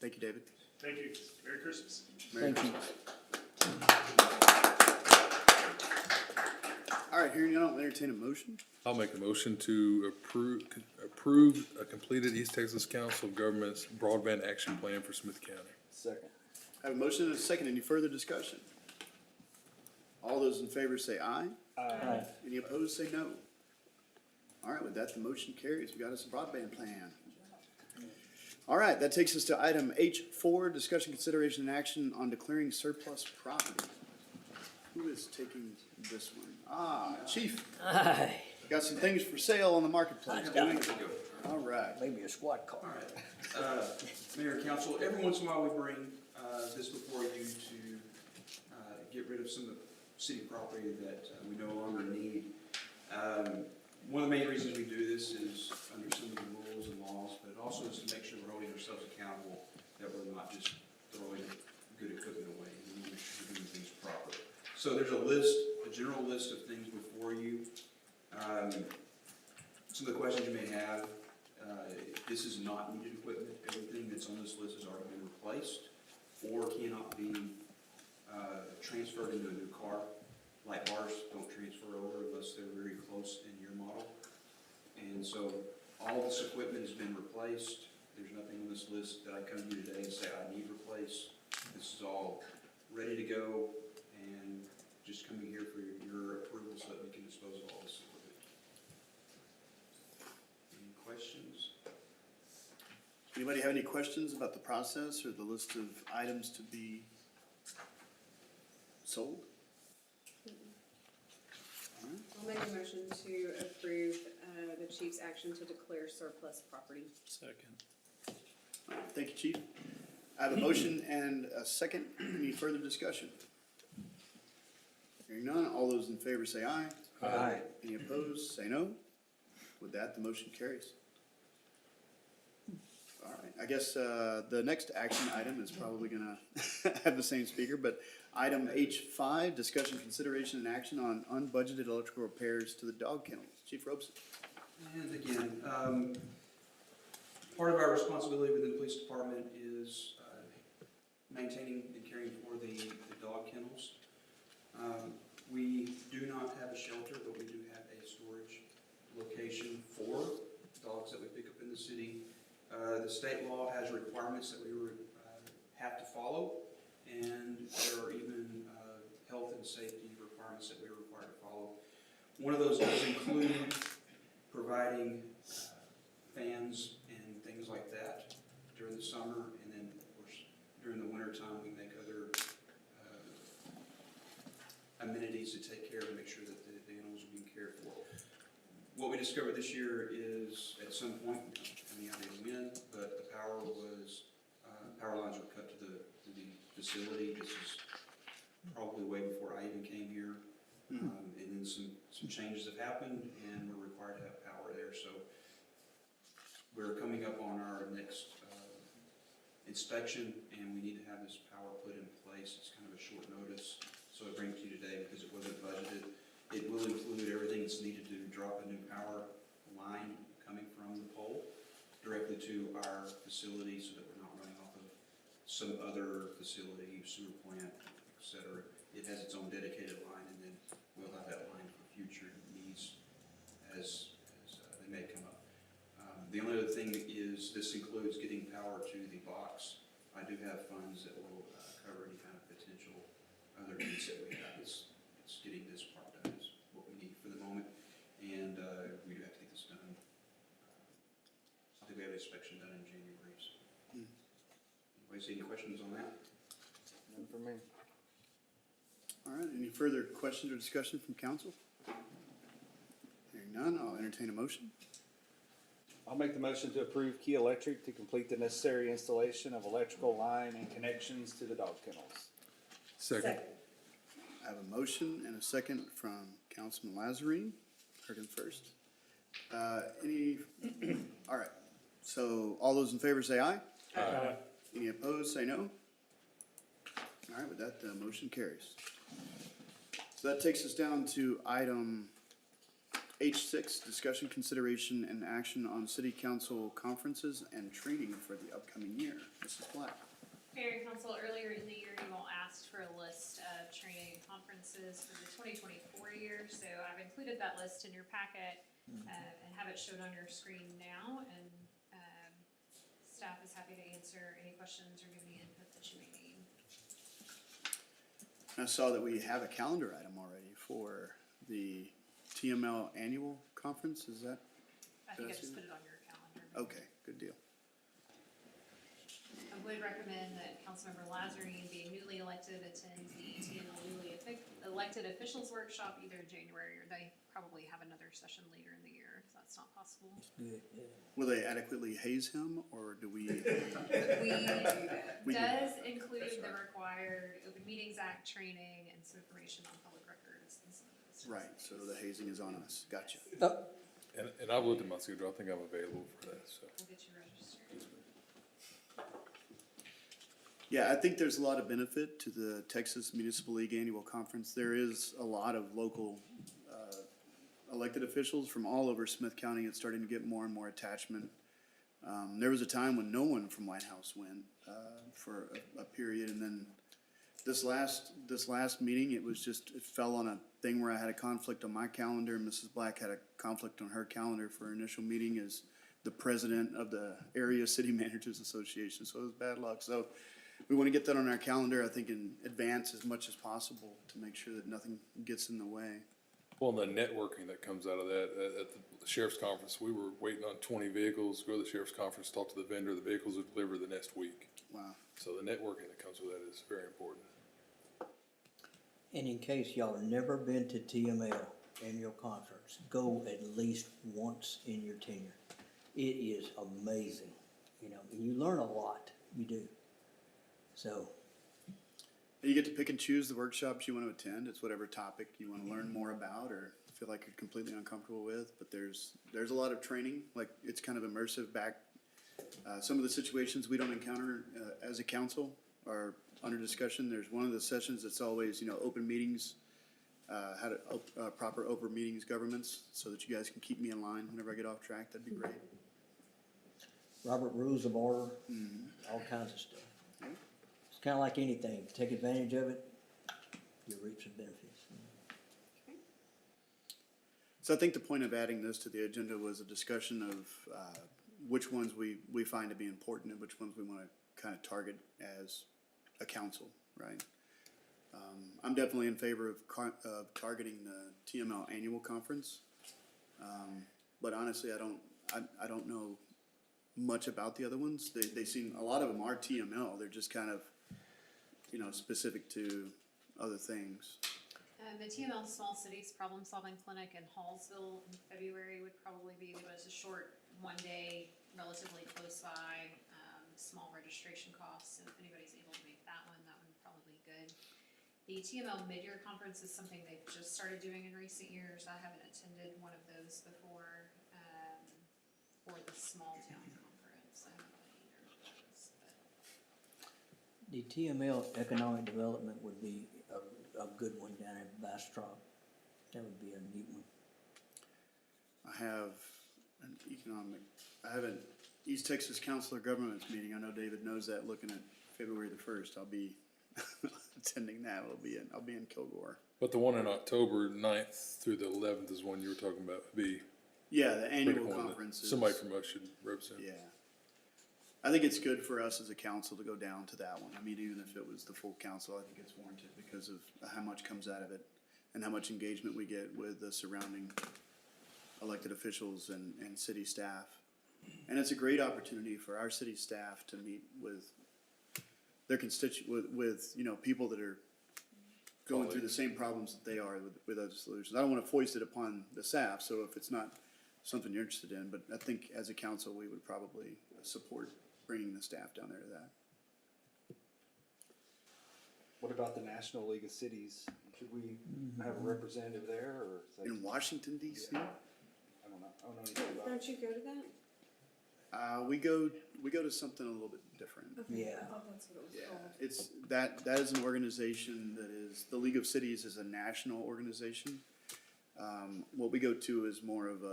Thank you, David. Thank you. Merry Christmas. Merry Thank you. All right, hearing none, I'll entertain a motion. I'll make a motion to approve a completed East Texas Council of Governments Broadband Action Plan for Smith County. Second. I have a motion and a second. Any further discussion? All those in favor say aye. Aye. Any opposed, say no. All right, with that, the motion carries. We got us a broadband plan. All right, that takes us to item H4, discussion, consideration, and action on declaring surplus property. Who is taking this one? Ah, Chief, Aye, got some things for sale on the marketplace, do we? All right. maybe a squad car. All right. Mayor and council, every once in a while we bring this before you to get rid of some of the city property that we no longer need. One of the main reasons we do this is under some of the rules and laws, but it also is to make sure we're holding ourselves accountable, that we're not just throwing good equipment away. We need to make sure we're doing things proper. So there's a general list of things before you. Some of the questions you may have, this is not needed equipment. Everything that's on this list has already been replaced or cannot be transferred into a new car. Light bars don't transfer over unless they're very close in your model. And so all this equipment has been replaced. There's nothing on this list that I come to you today and say I need replaced. This is all ready to go and just coming here for your approval so that we can dispose of all this equipment. Any questions? Anybody have any questions about the process or the list of items to be sold? I'll make a motion to approve, the chief's action to declare surplus property. Second. All right, thank you, Chief. I have a motion and a second. Any further discussion? Hearing none, all those in favor say aye. Aye. Any opposed, say no. With that, the motion carries. All right, I guess the next action item is probably gonna have the same speaker, but item H5, discussion, consideration, and action on unbudgeted electrical repairs to the dog kennels. Chief Robeson. And again, part of our responsibility within the police department is maintaining and caring for the dog kennels. We do not have a shelter, but we do have a storage location for dogs that we pick up in the city. The state law has requirements that we have to follow, and there are even health and safety requirements that we are required to follow. One of those does include providing fans and things like that during the summer, and then of course during the winter time we make other amenities to take care of and make sure that the animals are being cared for. What we discovered this year is at some point, we don't have any idea when, but the power lines were cut to the facility. This is probably way before I even came here. And then some changes have happened and we're required to have power there. So we're coming up on our next inspection and we need to have this power put in place. It's kind of a short notice. So I bring it to you today because it wasn't budgeted. It will include everything that's needed to drop a new power line coming from the pole directly to our facility so that we're not running off of some other facility, sewer plant, etc. It has its own dedicated line, and then we'll have that line for future needs as they may come up. The only other thing is this includes getting power to the box. I do have funds that will cover any kind of potential other needs that we have. It's getting this part done is what we need for the moment, and we do have to get this done. I think we have an inspection done in January. So. Anybody see any questions on that? None for me. All right, any further questions or discussion from council? Hearing none, I'll entertain a motion. I'll make the motion to approve Key Electric to complete the necessary installation of electrical line and connections to the dog kennels. Second. I have a motion and a second from Councilman Lazarine. Heard him first. All right, so all those in favor say aye. Aye. Any opposed, say no. All right, with that, the motion carries. So that takes us down to item H6, discussion, consideration, and action on city council conferences and training for the upcoming year. Mrs. Black. Mayor and Council, earlier in the year, you all asked for a list of training and conferences for the 2024 year. So I've included that list in your packet and have it shown on your screen now. And staff is happy to answer any questions or give any input that you may need. I saw that we have a calendar item already for the TML annual conference. Is that? I think I just put it on your calendar. Okay, good deal. I would recommend that Councilmember Lazarine, being newly elected, attends the ETNL newly elected officials workshop either in January, or they probably have another session later in the year, if that's not possible. Good, yeah. Will they adequately haze him, or do we? We does include the required Open Meetings Act training and some information on public records and some of those. Right, so the hazing is on us. Gotcha. And I've looked at my schedule, I think I'm available for that, so. We'll get you registered. Yeah, I think there's a lot of benefit to the Texas Municipal League Annual Conference. There is a lot of local elected officials from all over Smith County. It's starting to get more and more attachment. There was a time when no one from Whitehouse went for a period, and then this last meeting, it fell on a thing where I had a conflict on my calendar, and Mrs. Black had a conflict on her calendar for her initial meeting as the president of the Area City Managers Association, so it was bad luck. So we want to get that on our calendar, I think, in advance as much as possible to make sure that nothing gets in the way. Well, and the networking that comes out of that, at the sheriff's conference, we were waiting on 20 vehicles, go to the sheriff's conference, talk to the vendor, the vehicles are delivered the next week. Wow. So the networking that comes with that is very important. And in case y'all have never been to TML annual conference, go at least once in your tenure. It is amazing, you know, and you learn a lot, you do. So, You get to pick and choose the workshops you want to attend. It's whatever topic you want to learn more about or feel like you're completely uncomfortable with. But there's a lot of training, like it's kind of immersive back. Some of the situations we don't encounter as a council are under discussion. There's one of the sessions that's always, open meetings, how to proper open meetings governments, so that you guys can keep me in line whenever I get off track. That'd be great. Robert Rules of Order, all kinds of stuff. It's kind of like anything. If you take advantage of it, you'll reap some benefits. So I think the point of adding this to the agenda was a discussion of which ones we find to be important and which ones we want to kind of target as a council, right? I'm definitely in favor of targeting the TML annual conference, but honestly, I don't know much about the other ones. They seem, a lot of them are TML. They're just kind of, specific to other things. The TML Small Cities Problem Solving Clinic in Hallsville in February would probably be, it was a short one day, relatively close by, small registration costs. So if anybody's able to make that one would probably be good. The TML Mid-Year Conference is something they've just started doing in recent years. I haven't attended one of those before, or the Small Town Conference. I haven't done either of those, but. The TML Economic Development would be a good one down at Bastrop. That would be a neat one. I have an East Texas Council of Governments meeting. I know David knows that. Looking at February the 1st, I'll be attending that. I'll be in Kilgore. But the one in October 9th through the 11th is one you were talking about, would be. Yeah, the annual critical one that conference. Somebody from us should represent. Yeah. I think it's good for us as a council to go down to that one. I mean, even if it was the full council, I think it's warranted because of how much comes out of it and how much engagement we get with the surrounding elected officials and city staff. And it's a great opportunity for our city staff to meet with their with people that are going through the same problems that they are with other solutions. I don't want to foist it upon the staff, so if it's not something you're interested in, but I think as a council, we would probably support bringing the staff down there to that. What about the National League of Cities? Should we have a representative there, or? Is that In Washington, D.C.? Yeah. I don't know anything about it. Don't you go to that? We go to something a little bit different. Okay, Yeah. I thought that's what it was Yeah, called. it's that is an organization that is, the League of Cities is a national organization. What we go to is more of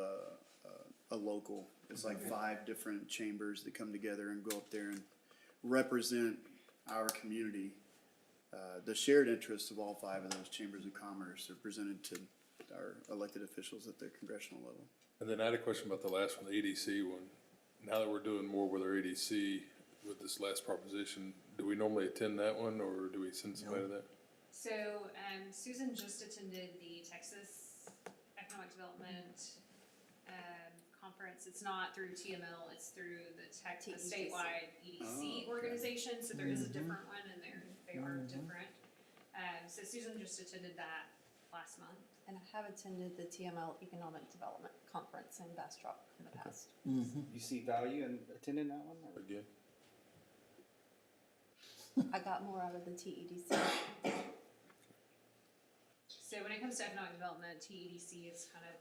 a local. It's like 5 different chambers that come together and go up there and represent our community. The shared interests of all 5 of those chambers of commerce are presented to our elected officials at their congressional level. And then I had a question about the last one, the EDC one. Now that we're doing more with our EDC with this last proposition, do we normally attend that one or do we send somebody to that? So, Susan just attended the Texas Economic Development, conference conference. It's not through TML, it's through the the TEDC. statewide EDC Oh, okay. organization, so there is a different one and they are different. So Susan just attended that last month. And I have attended the TML Economic Development Conference in Bastrop in the past. You see value in attending that one? Or? Again, I got more out of the TEDC. So when it comes to economic development, TEDC is kind of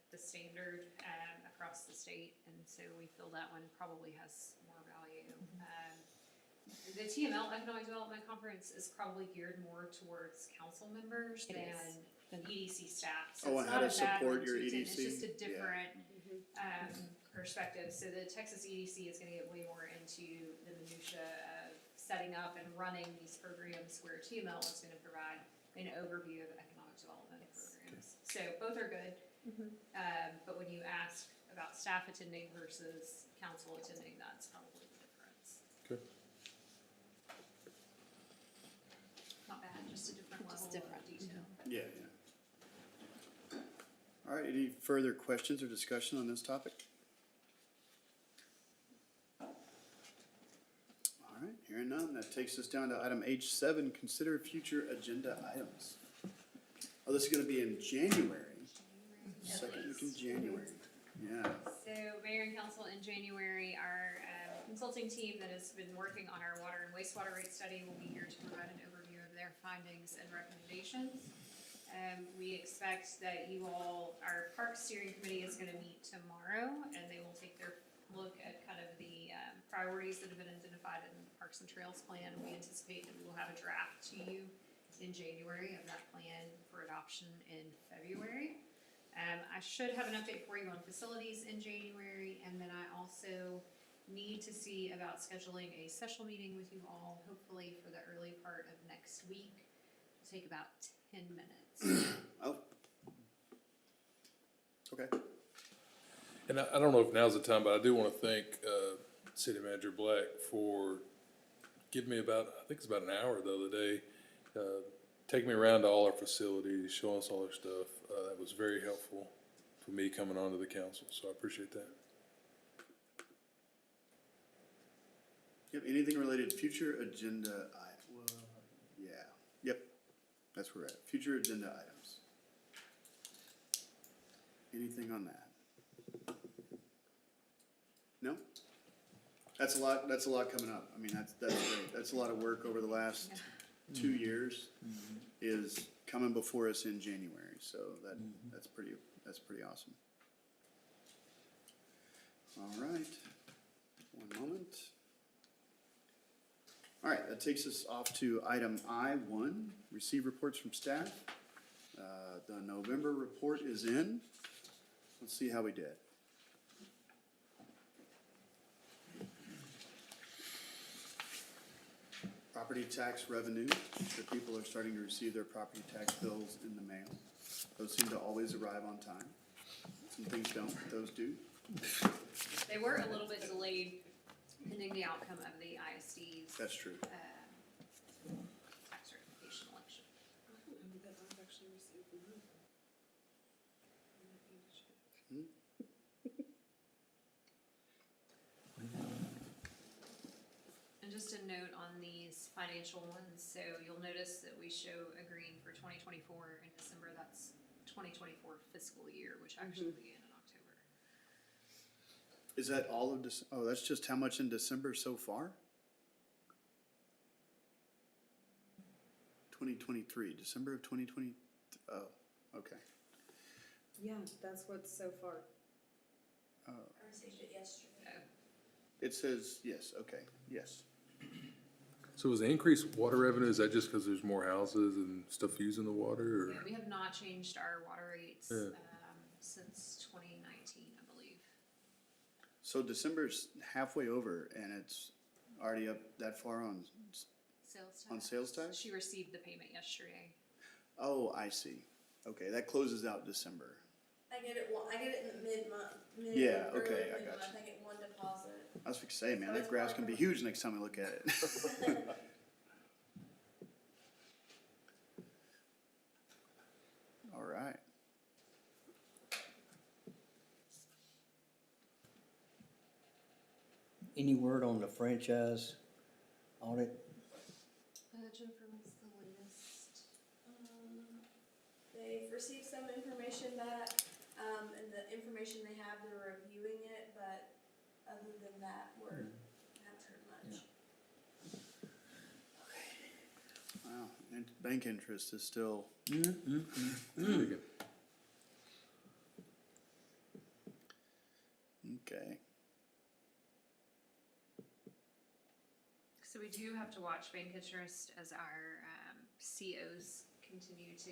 the standard across the state, and so we feel that one probably has more value. The TML Economic Development Conference is probably geared more towards council members It than is. EDC staff. So Oh, it's and how not to a bad support one your to attend. EDC? It's just a Yeah. different perspective. So the Texas EDC is going to get way more into the minutia of setting up and running these programs, where TML is going to provide an overview of economic development programs. So both are good. But when you ask about staff attending versus council attending, that's probably the difference. okay. Not bad, just a different level Just different. of detail. Yeah, yeah. All right, any further questions or discussion on this topic? All right, hearing none, that takes us down to item H7, consider future agenda items. Oh, this is gonna be in January, second week in January, yeah. So Mayor and Council, in January, our consulting team that has been working on our water and wastewater rate study will be here to provide an overview of their findings and recommendations. We expect that you all, our Park Steering Committee is gonna meet tomorrow, and they will take their look at kind of the priorities that have been identified in the Parks and Trails Plan. We anticipate that we will have a draft to you in January of that plan for adoption in February. I should have an update for you on facilities in January, and then I also need to see about scheduling a special meeting with you all, hopefully for the early part of next week. It'll take about 10 minutes. Oh. Okay. And I don't know if now's the time, but I do want to thank City Manager Black for giving me about, I think it's about an hour the other day, taking me around to all our facilities, showing us all our stuff. That was very helpful for me coming onto the council, so I appreciate that. Yep, anything related to future agenda yeah, yep, that's where we're at, future agenda items. Anything on that? No? That's a lot coming up, I mean, that's great, that's a lot of work over the last 2 years is coming before us in January, so that's pretty awesome. All right, one moment. All right, that takes us off to item I1, receive reports from staff. The November report is in. Let's see how we did. Property tax revenue, the people are starting to receive their property tax bills in the mail. Those seem to always arrive on time. Some things don't, but those do. They were a little bit delayed pending the outcome of the ISD's That's true. tax certification election. And just a note on these financial ones, so you'll notice that we show a green for 2024 in December. That's 2024 fiscal year, which actually began in October. Is that all of oh, that's just how much in December so far? 2023, December of 2020, oh, okay. Yeah, that's what's so far. Oh, I received it yesterday. it says, yes, okay, yes. So is the increased water revenue, is that just because there's more houses and stuff using the water, or? Yeah, we have not changed our water rates Yeah. since 2019, I believe. So December's halfway over and it's already up that far on, Sales tax. On sales tax? She received the payment yesterday. oh, I see. Okay, that closes out December. I get it in the mid-month. Yeah, okay, I got you. I get one deposit. I was fixing to say, man, that graph's gonna be huge next time we look at it. All right. any word on the franchise audit? Jennifer, what's the latest? They've received some information back, and the information they have, they're reviewing it, but other than that, haven't heard much. Wow, and bank interest is still, okay. So we do have to watch bank interest as our COs continue to,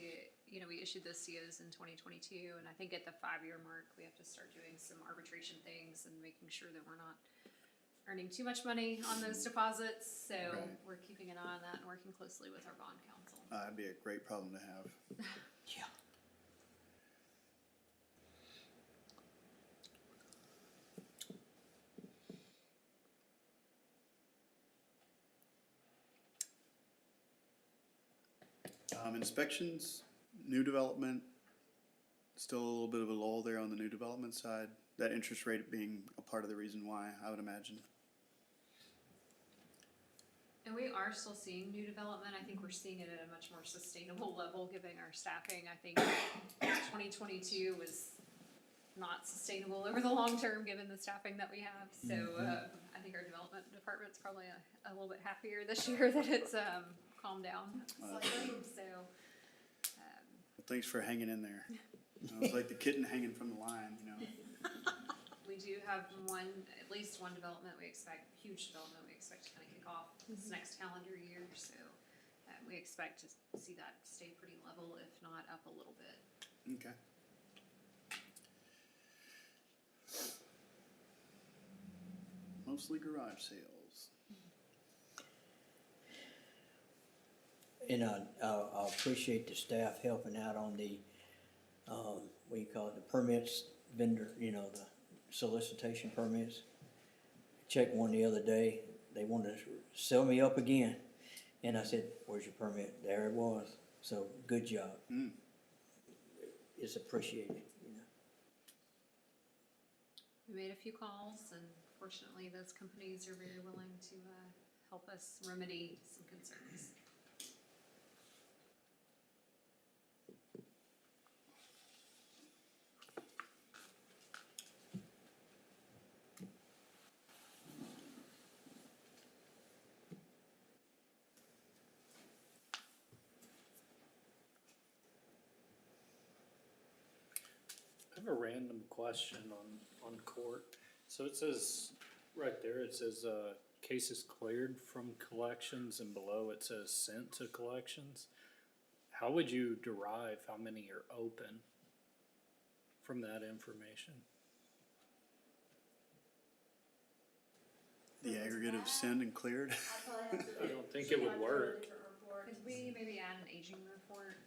we issued those COs in 2022, and I think at the 5-year mark, we have to start doing some arbitration things and making sure that we're not earning too much money on those deposits. So Right. we're keeping an eye on that and working closely with our bond counsel. That'd be a great problem to have. Yeah. Inspections, new development, still a little bit of a lull there on the new development side. That interest rate being a part of the reason why, I would imagine. And we are still seeing new development. I think we're seeing it at a much more sustainable level, given our staffing. I think 2022 was not sustainable over the long term, given the staffing that we have. So I think our development department's probably a little bit happier this year that it's calmed down slightly. So Thanks for hanging in there. It was like the kitten hanging from the line, we do have at least one development we expect, huge development we expect to kind of kick off this next calendar year. So we expect to see that stay pretty level, if not up a little bit. Okay. Mostly garage sales. And I appreciate the staff helping out on the, what do you call it, the permits vendor, the solicitation permits. Checked one the other day, they wanted to sell me up again. And I said, where's your permit? There it was. So, good job. It's appreciated, We made a few calls, and fortunately, those companies are very willing to help us remedy some concerns. I have a random question on court. So it says, right there, it says, cases cleared from collections, and below it says sent to collections. How would you derive how many are open from that information? The aggregate of send and cleared. I don't think it would work. Could we maybe add an aging report?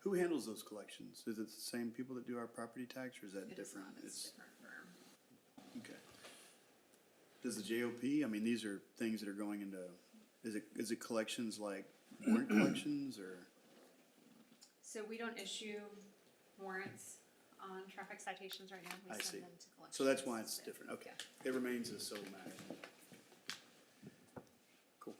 Who handles those collections? Is it the same people that do our property tax, or is that It is different? not, it's a different firm. Okay. Does the JOP, I mean, these are things that are going into, is it collections like warrant collections, or? So we don't issue warrants on traffic citations right now. I We see. send them to collections. So that's why it's So, different, okay. yeah. It remains a sole matter. Cool.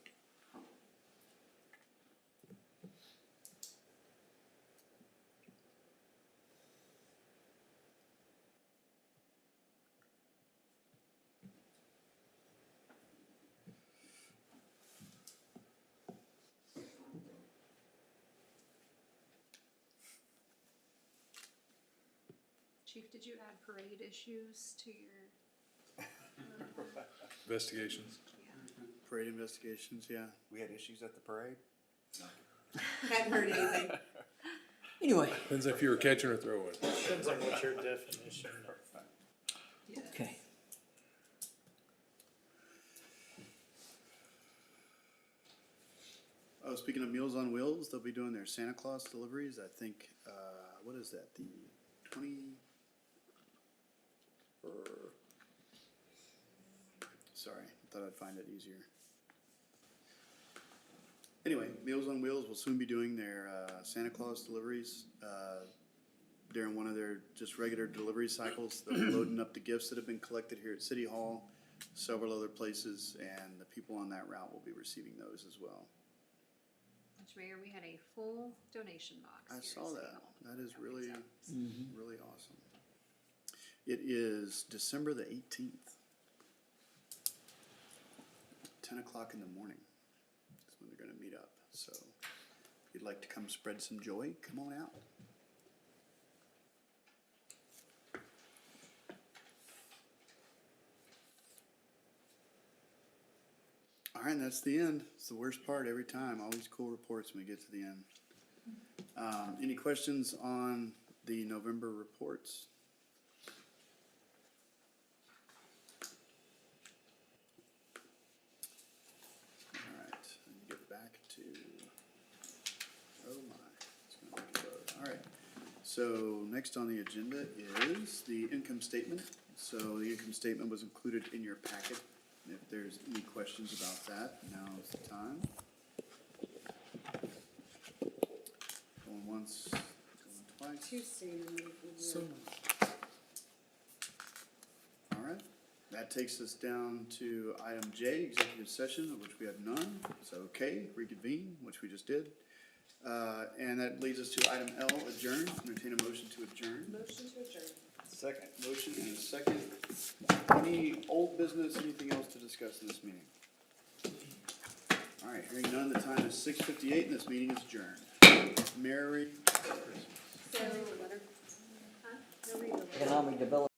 Chief, did you add parade issues to your? Investigations. Yeah. Parade investigations, yeah. We had issues at the parade? Haven't heard anything. Anyway, Depends if you were catching or throwing. Depends on what your definition of. okay. Oh, speaking of Meals on Wheels, they'll be doing their Santa Claus deliveries, I think, what is that, the 20? Sorry, I thought I'd find it easier. Anyway, Meals on Wheels will soon be doing their Santa Claus deliveries. during one of their just regular delivery cycles. They'll be loading up the gifts that have been collected here at City Hall, several other places, and the people on that route will be receiving those as well. Which, Mayor, we had a full donation box. I here at saw City that. Hall. That is really, Mhm. really awesome. It is December the 18th. 10 o'clock in the morning is when they're gonna meet up. So if you'd like to come spread some joy, come on out. All right, and that's the end. It's the worst part every time. All these cool reports when we get to the end. Any questions on the November reports? All right, let me get back to, oh my, it's gonna make it load. All right, so next on the agenda is the income statement. So the income statement was included in your packet. If there's any questions about that, now is the time. Going once, going twice. Too soon. So. All right, that takes us down to item J, executive session, of which we have none. So, okay, reconvene, which we just did. And that leads us to item L, adjourn. Entertain a motion to adjourn. Motion to adjourn. Second. Motion and a second. Any old business, anything else to discuss in this meeting? All right, hearing none, the time is 6:58 and this meeting is adjourned. Merry Christmas. So, letter. Huh? No read the letter. Economic development.